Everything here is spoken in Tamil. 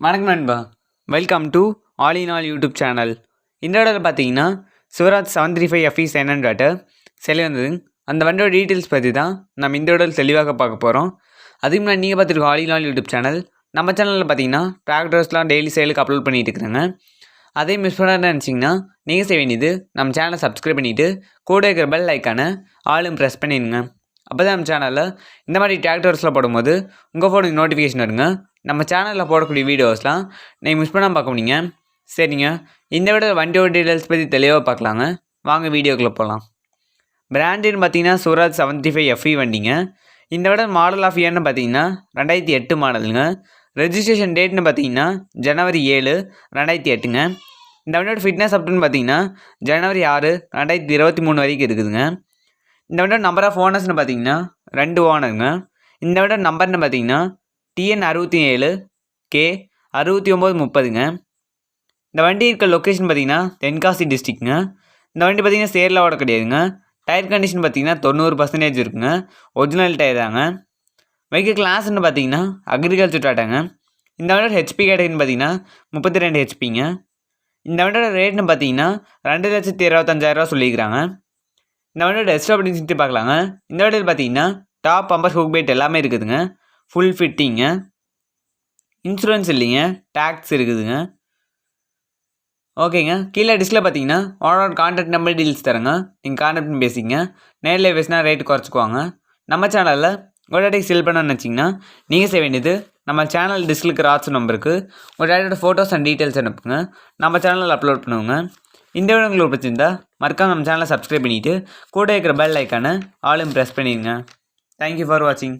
வணக்கம் நண்பா. Welcome to all in all YouTube channel. இந்த இடத்துல பார்த்தீங்கன்னா சிவராஜ் 735 FE என்னன்னு சரி வந்தது. அந்த வண்டியோட டீட்டெயில்ஸ் பற்றி தான் நம்ம இந்த இடத்துல தெளிவாக பார்க்க போகிறோம். அதுக்கு முன்னாடி நீங்கள் பார்த்துருக்கோம் all in all YouTube channel. நம்ம சேனலில் பார்த்தீங்கன்னா டிராக்டர்ஸ்லாம் டெய்லி சேலுக்கு அப்லோட் பண்ணிட்டு இருக்கிறேங்க. அதே மிஸ் பண்ணாத நினச்சிங்கன்னா நீங்கள் செய்ய வேண்டியது நம்ம சேனலை சப்ஸ்கிரைப் பண்ணிவிட்டு கூட இருக்கிற பெல் ஐக்கானை ஆளும் ப்ரெஸ் பண்ணிடுங்க. அப்போ தான் நம்ம சேனலில் இந்த மாதிரி டிராக்டர்ஸில் போடும்போது உங்கள் ஃபோனுக்கு நோட்டிஃபிகேஷன் வருங்க. நம்ம சேனலில் போடக்கூடிய வீடியோஸ்லாம் நீங்கள் மிஸ் பண்ணாமல் பார்க்க முடியுங்க. சரிங்க, இந்த விட வண்டியோட டீட்டெயில்ஸ் பற்றி தெளிவாக பார்க்கலாங்க. வாங்க வீடியோக்குள்ளே போகலாம். பிராண்டுன்னு பார்த்தீங்கன்னா சூராஜ் 75 FE வண்டிங்க. இந்த விட மாடல் ஆஃப் இயர்னு பார்த்தீங்கன்னா 2008 மாடலுங்க. ரெஜிஸ்ட்ரேஷன் டேட்னு பார்த்தீங்கன்னா ஜனவரி 7, 2008ங்க. இந்த வண்டியோட ஃபிட்னஸ் அப்டுன்னு பார்த்தீங்கன்னா ஜனவரி 6, 2023 வரைக்கும் இருக்குதுங்க. இந்த வண்டியோட நம்பர் ஆஃப் ஓனர்ஸ்னு பார்த்தீங்கன்னா 2 ஓனருங்க. இந்த வண்டியோட நம்பர்னு பார்த்தீங்கன்னா TN 67 K 6930ங்க. இந்த வண்டி இருக்க லொக்கேஷன் பார்த்தீங்கன்னா தென்காசி டிஸ்ட்ரிக்ட்ங்க. இந்த வண்டி பார்த்தீங்கன்னா சேரில் ஓட கிடையாதுங்க. டயர் கண்டிஷன் பார்த்தீங்கன்னா 90% இருக்குங்க. ஒரிஜினல் டயர் தாங்க. வெஹிக்கிள் கிளாஸ்ன்னு பார்த்தீங்கன்னா அக்ரிகல்ச்சர் டாட்டாங்க. இந்த வண்டியோட ஹெச்பி கேட்டகரின்னு பார்த்தீங்கன்னா 32 ஹெச்பிங்க. இந்த வண்டியோட ரேட்னு பார்த்தீங்கன்னா 2,25,000 சொல்லியிருக்கிறாங்க. இந்த வண்டியோட எக்ஸ்ட்ரா அப்படின்னு சொல்லிட்டு பார்க்கலாங்க. இந்த வண்டியில் பார்த்தீங்கன்னா டாப் பம்பர் ஹூக் பெல்ட் எல்லாமே இருக்குதுங்க. ஃபுல் ஃபிட்டிங்க. இன்சூரன்ஸ் இல்லைங்க, டேக்ஸ் இருக்குதுங்க. ஓகேங்க, கீழே டிஸ்கில் பார்த்தீங்கன்னா ஓனரோட கான்டாக்ட் நம்பர் டீல்ஸ் தரேங்க. நீங்கள் கான்டாக்ட் பண்ணி பேசிங்க. நேரில் பேசினா ரேட்டு குறைச்சிக்குவாங்க. நம்ம சேனலில் ஒரு டேட்டை செல் பண்ணணும்னு வச்சிங்கன்னா நீங்கள் செய்ய வேண்டியது நம்ம சேனல் டிஸ்கில் இருக்கிற வாட்ஸ்அப் நம்பருக்கு ஒரு டேட்டோட ஃபோட்டோஸ் அண்ட் டீட்டெயில்ஸ் அனுப்புங்க. நம்ம சேனலில் அப்லோட் பண்ணுவோங்க. இந்த வீடியோ உங்களுக்கு பிடிச்சிருந்தா மறக்காம நம்ம சேனலை சப்ஸ்கிரைப் பண்ணிவிட்டு கூட இருக்கிற பெல் ஐக்கானை ஆளும் ப்ரெஸ் பண்ணிடுங்க. தேங்க்யூ ஃபார் வாட்சிங்.